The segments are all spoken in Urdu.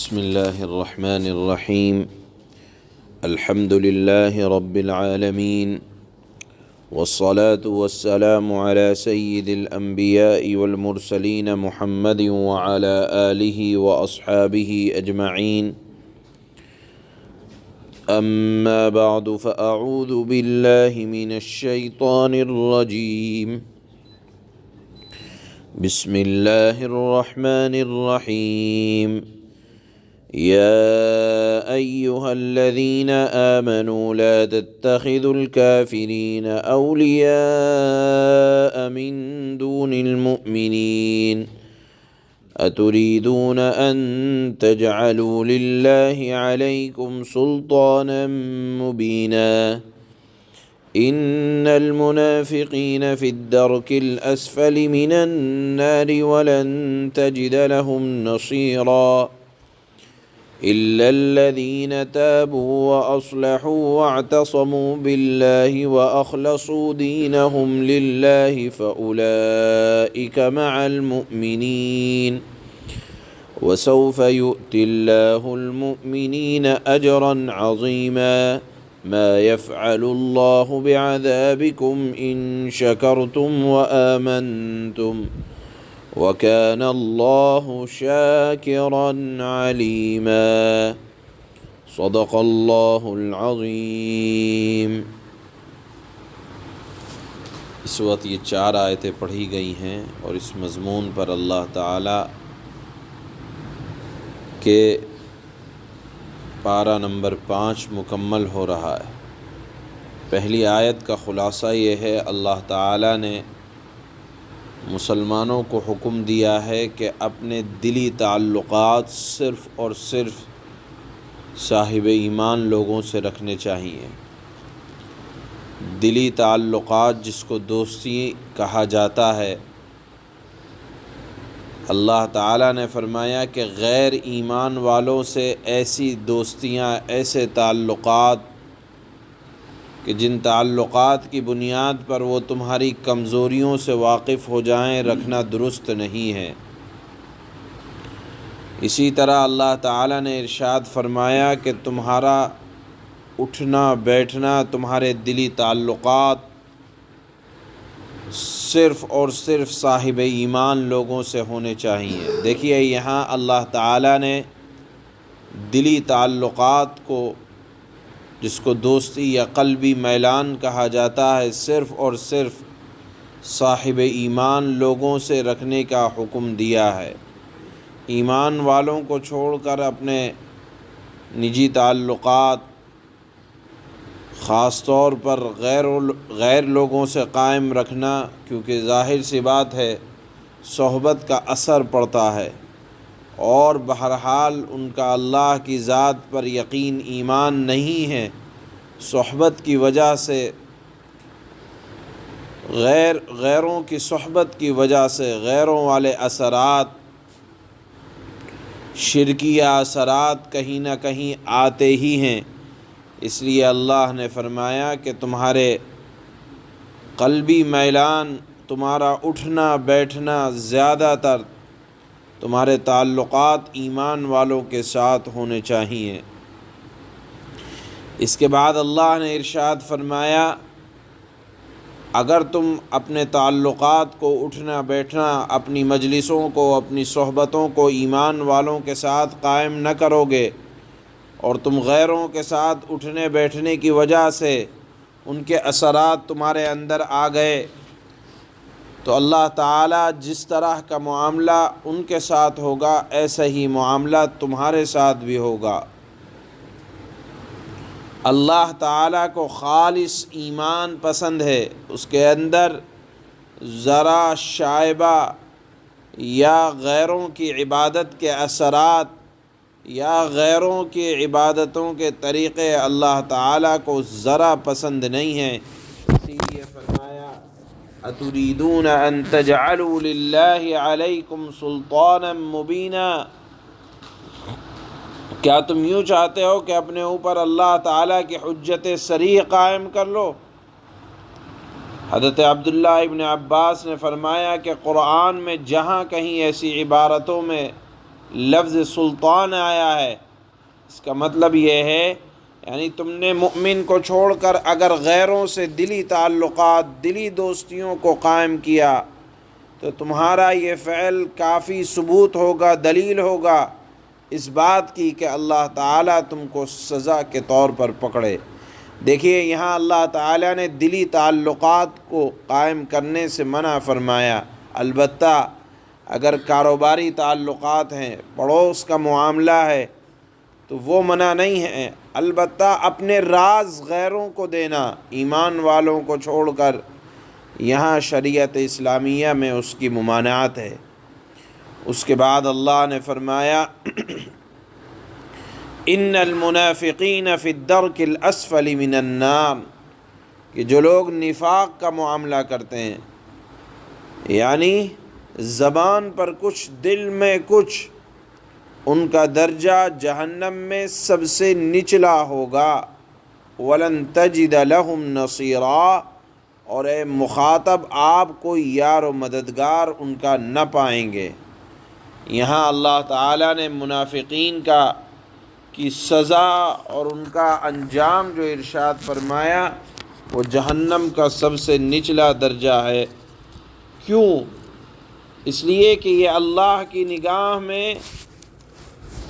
بسم الله الرحمن الرحيم. الحمد لله رب العالمين، والصلاة والسلام على سيد الأنبياء والمرسلين محمد وعلى آله وأصحابه أجمعين. أما بعد، فأعوذ بالله من الشيطان الرجيم. بسم الله الرحمن الرحيم. يا أيها الذين آمنوا لا تتخذوا الكافرين أولياء من دون المؤمنين أتريدون أن تجعلوا لله عليكم سلطانا مبينا إن المنافقين في الدرك الأسفل من النار ولن تجد لهم نصيرا إلا الذين تابوا وأصلحوا واعتصموا بالله وأخلصوا دينهم لله فأولئك مع المؤمنين وسوف يؤتي الله المؤمنين أجرا عظيما ما يفعل الله بعذابكم إن شكرتم وآمنتم وَكَانَ اللَّهُ شَاكِرًا عَلِيمًا. صدق اللہ العظیم. اس وقت یہ 4 آیتیں پڑھی گئی ہیں اور اس مضمون پر اللہ تعالیٰ کے پارہ نمبر 5 مکمل ہو رہا ہے. پہلی آیت کا خلاصہ یہ ہے، اللہ تعالیٰ نے مسلمانوں کو حکم دیا ہے کہ اپنے دلی تعلقات صرف اور صرف صاحب ایمان لوگوں سے رکھنے چاہیے. دلی تعلقات جس کو دوستی کہا جاتا ہے، اللہ تعالیٰ نے فرمایا کہ غیر ایمان والوں سے ایسی دوستیاں، ایسے تعلقات کہ جن تعلقات کی بنیاد پر وہ تمہاری کمزوریوں سے واقف ہو جائیں، رکھنا درست نہیں ہے. اسی طرح اللہ تعالیٰ نے ارشاد فرمایا کہ تمہارا اٹھنا بیٹھنا، تمہارے دلی تعلقات صرف اور صرف صاحب ایمان لوگوں سے ہونے چاہیے. دیکھیے یہاں اللہ تعالیٰ نے دلی تعلقات کو، جس کو دوستی یا قلبی میلان کہا جاتا ہے، صرف اور صرف صاحب ایمان لوگوں سے رکھنے کا حکم دیا ہے. ایمان والوں کو چھوڑ کر اپنے نجی تعلقات، خاص طور پر غیر لوگوں سے قائم رکھنا، کیونکہ ظاہر سی بات ہے صحبت کا اثر پڑتا ہے، اور بہرحال ان کا اللہ کی ذات پر یقین ایمان نہیں ہے. صحبت کی وجہ سے، غیروں کی صحبت کی وجہ سے غیروں والے اثرات، شرکیہ اثرات کہیں نہ کہیں آتے ہی ہیں. اس لیے اللہ نے فرمایا کہ تمہارے قلبی میلان، تمہارا اٹھنا بیٹھنا، زیادہ تر تمہارے تعلقات ایمان والوں کے ساتھ ہونے چاہیے. اس کے بعد اللہ نے ارشاد فرمایا، اگر تم اپنے تعلقات کو، اٹھنا بیٹھنا، اپنی مجلسوں کو، اپنی صحبتوں کو ایمان والوں کے ساتھ قائم نہ کرو گے، اور تم غیروں کے ساتھ اٹھنے بیٹھنے کی وجہ سے ان کے اثرات تمہارے اندر آ گئے، تو اللہ تعالیٰ جس طرح کا معاملہ ان کے ساتھ ہوگا، ایسا ہی معاملہ تمہارے ساتھ بھی ہوگا. اللہ تعالیٰ کو خالص ایمان پسند ہے. اس کے اندر ذرا شائبہ یا غیروں کی عبادت کے اثرات یا غیروں کی عبادتوں کے طریقے اللہ تعالیٰ کو ذرا پسند نہیں ہیں. اسی لیے فرمایا، أَتُرِيدُونَ أَن تَجْعَلُوا لِلَّهِ عَلَيْكُمْ سُلْطَانًا مُبِينًا، کیا تم یوں چاہتے ہو کہ اپنے اوپر اللہ تعالیٰ کی حجت صریح قائم کر لو؟ حضرت عبداللہ ابن عباس نے فرمایا کہ قرآن میں جہاں کہیں ایسی عبارتوں میں لفظ سلطان آیا ہے، اس کا مطلب یہ ہے یعنی تم نے مؤمن کو چھوڑ کر اگر غیروں سے دلی تعلقات، دلی دوستیوں کو قائم کیا تو تمہارا یہ فعل کافی ثبوت ہوگا، دلیل ہوگا اس بات کی کہ اللہ تعالیٰ تم کو سزا کے طور پر پکڑے۔ دیکھیے یہاں اللہ تعالیٰ نے دلی تعلقات کو قائم کرنے سے منع فرمایا، البتہ اگر کاروباری تعلقات ہیں، پڑوس کا معاملہ ہے تو وہ منع نہیں ہے، البتہ اپنے راز غیروں کو دینا ایمان والوں کو چھوڑ کر یہاں شریعت اسلامیہ میں اس کی ممانعت ہے۔ اس کے بعد اللہ نے فرمایا ان المنافقین فی الدرک الاسفل من النار، کہ جو لوگ نفاق کا معاملہ کرتے ہیں یعنی زبان پر کچھ دل میں کچھ، ان کا درجہ جہنم میں سب سے نچلا ہوگا۔ وَلَن تَجِدَ لَهُمْ نَصِيرًا، اور اے مخاطب آپ کوئی یار و مددگار ان کا نہ پائیں گے۔ یہاں اللہ تعالیٰ نے منافقین کی سزا اور ان کا انجام جو ارشاد فرمایا وہ جہنم کا سب سے نچلا درجہ ہے۔ کیوں؟ اس لیے کہ یہ اللہ کی نگاہ میں،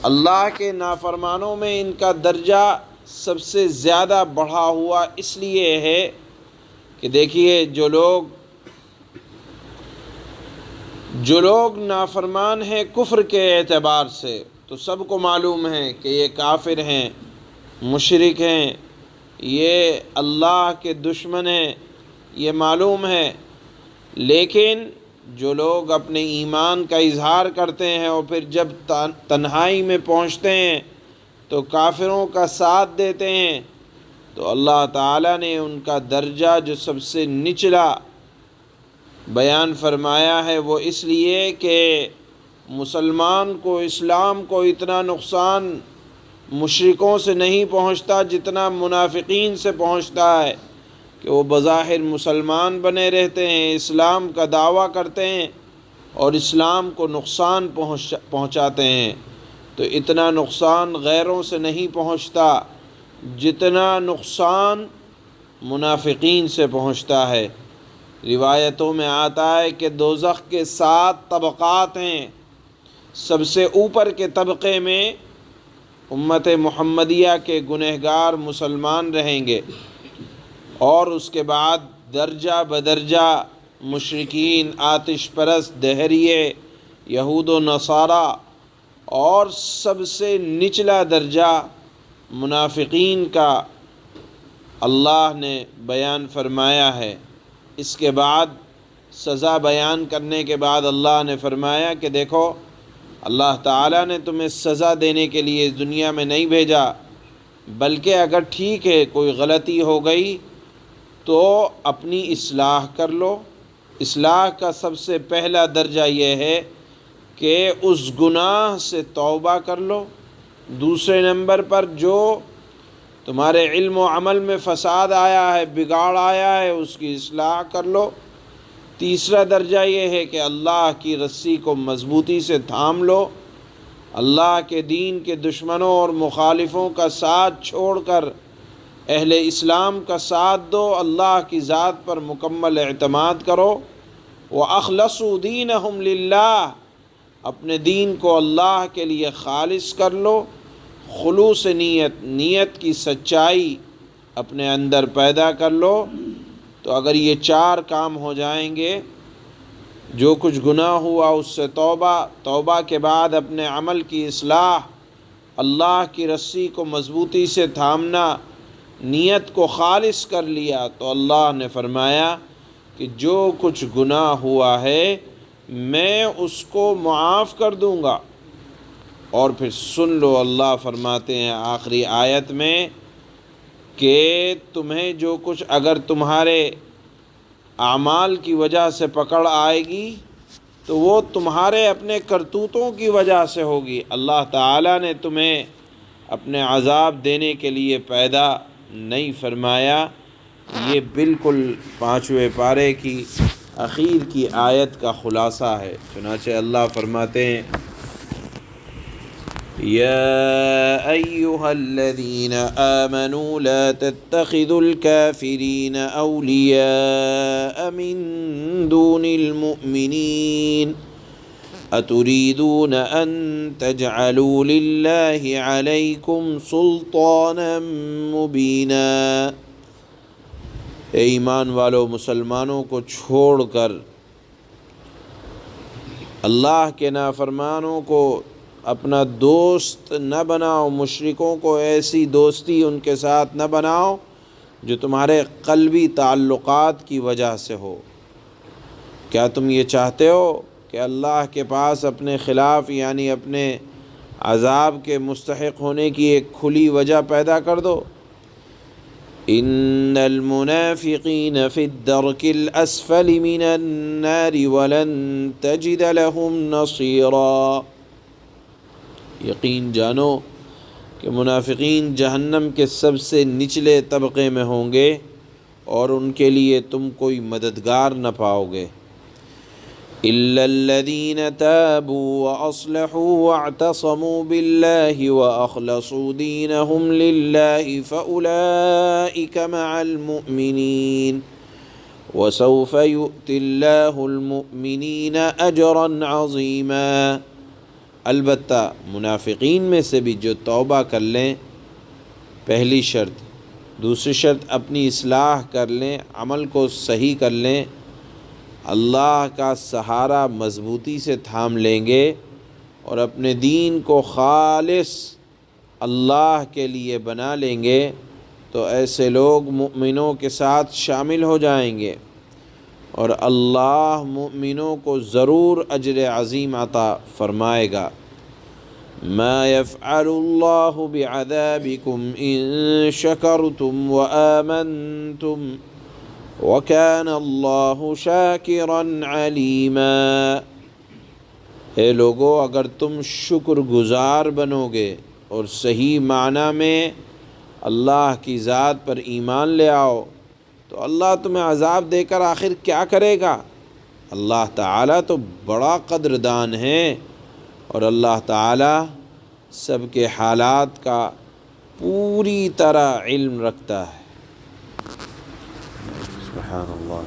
اللہ کے نافرمانوں میں ان کا درجہ سب سے زیادہ بڑھا ہوا اس لیے ہے کہ دیکھیے جو لوگ نافرمان ہیں کفر کے اعتبار سے تو سب کو معلوم ہے کہ یہ کافر ہیں، مشرک ہیں، یہ اللہ کے دشمن ہیں، یہ معلوم ہے۔ لیکن جو لوگ اپنے ایمان کا اظہار کرتے ہیں اور پھر جب تنہائی میں پہنچتے ہیں تو کافروں کا ساتھ دیتے ہیں تو اللہ تعالیٰ نے ان کا درجہ جو سب سے نچلا بیان فرمایا ہے وہ اس لیے کہ مسلمان کو، اسلام کو اتنا نقصان مشرکوں سے نہیں پہنچتا جتنا منافقین سے پہنچتا ہے، کہ وہ بظاہر مسلمان بنے رہتے ہیں، اسلام کا دعویٰ کرتے ہیں اور اسلام کو نقصان پہنچاتے ہیں۔ تو اتنا نقصان غیروں سے نہیں پہنچتا جتنا نقصان منافقین سے پہنچتا ہے۔ روایتوں میں آتا ہے کہ دوزخ کے 7 طبقات ہیں، سب سے اوپر کے طبقے میں امت محمدیہ کے گنہگار مسلمان رہیں گے، اور اس کے بعد درجہ بدرجہ مشرکین، آتش پرست، دہریے، یہود و نصارہ، اور سب سے نچلا درجہ منافقین کا اللہ نے بیان فرمایا ہے۔ اس کے بعد سزا بیان کرنے کے بعد اللہ نے فرمایا کہ دیکھو اللہ تعالیٰ نے تمہیں سزا دینے کے لیے اس دنیا میں نہیں بھیجا، بلکہ اگر ٹھیک ہے کوئی غلطی ہو گئی تو اپنی اصلاح کر لو۔ اصلاح کا سب سے پہلا درجہ یہ ہے کہ اس گناہ سے توبہ کر لو۔ دوسرے نمبر پر جو تمہارے علم و عمل میں فساد آیا ہے، بگاڑ آیا ہے، اس کی اصلاح کر لو۔ تیسرا درجہ یہ ہے کہ اللہ کی رسی کو مضبوطی سے تھام لو، اللہ کے دین کے دشمنوں اور مخالفوں کا ساتھ چھوڑ کر اہل اسلام کا ساتھ دو، اللہ کی ذات پر مکمل اعتماد کرو۔ وَأَخْلَصُوا دِينَهُمْ لِلَّهِ، اپنے دین کو اللہ کے لیے خالص کر لو۔ خلوص نیت کی سچائی اپنے اندر پیدا کر لو۔ تو اگر یہ 4 کام ہو جائیں گے، جو کچھ گناہ ہوا اس سے توبہ کے بعد اپنے عمل کی اصلاح، اللہ کی رسی کو مضبوطی سے تھامنا، نیت کو خالص کر لیا، تو اللہ نے فرمایا کہ جو کچھ گناہ ہوا ہے میں اس کو معاف کر دوں گا۔ اور پھر سن لو، اللہ فرماتے ہیں آخری آیت میں کہ تمہیں جو کچھ اگر تمہارے اعمال کی وجہ سے پکڑ آئے گی تو وہ تمہارے اپنے کرتوتوں کی وجہ سے ہوگی۔ اللہ تعالیٰ نے تمہیں اپنے عذاب دینے کے لیے پیدا نہیں فرمایا۔ یہ بالکل 5ویں پارے کی آخر کی آیت کا خلاصہ ہے۔ چنانچہ اللہ فرماتے ہیں يا أيها الذين آمنوا لا تتخذوا الكافرين أولياء من دون المؤمنين أتريدون أن تجعلوا لله عليكم سلطانا مبينا۔ اے ایمان والو، مسلمانوں کو چھوڑ کر اللہ کے نافرمانوں کو اپنا دوست نہ بناؤ، مشرکوں کو ایسی دوستی ان کے ساتھ نہ بناؤ جو تمہارے قلبی تعلقات کی وجہ سے ہو۔ کیا تم یہ چاہتے ہو کہ اللہ کے پاس اپنے خلاف یعنی اپنے عذاب کے مستحق ہونے کی ایک کھلی وجہ پیدا کر دو؟ ان المنافقین فی الدرک الاسفل من النار ولن تجد لهم نصیرا۔ یقین جانو کہ منافقین جہنم کے سب سے نچلے طبقے میں ہوں گے اور ان کے لیے تم کوئی مددگار نہ پاؤ گے۔ إلا الذين تابوا وأصلحوا واعتصموا بالله وأخلصوا دينهم لله فأولئك مع المؤمنين وسوف يؤتي الله المؤمنين أجرا عظيما۔ البتہ منافقین میں سے بھی جو توبہ کر لیں، پہلی شرط۔ دوسری شرط اپنی اصلاح کر لیں، عمل کو صحیح کر لیں، اللہ کا سہارا مضبوطی سے تھام لیں گے اور اپنے دین کو خالص اللہ کے لیے بنا لیں گے تو ایسے لوگ مؤمنوں کے ساتھ شامل ہو جائیں گے اور اللہ مؤمنوں کو ضرور اجر عظیم عطا فرمائے گا۔ ما يفعل الله بعذابكم إن شكرتم وآمنتم وَكَانَ اللَّهُ شَاكِرًا عَلِيمًا۔ اے لوگو، اگر تم شکر گزار بنو گے اور صحیح معنی میں اللہ کی ذات پر ایمان لے آؤ تو اللہ تمہیں عذاب دے کر آخر کیا کرے گا؟ اللہ تعالیٰ تو بڑا قدردان ہے اور اللہ تعالیٰ سب کے حالات کا پوری طرح علم رکھتا ہے۔ سبحان اللہ۔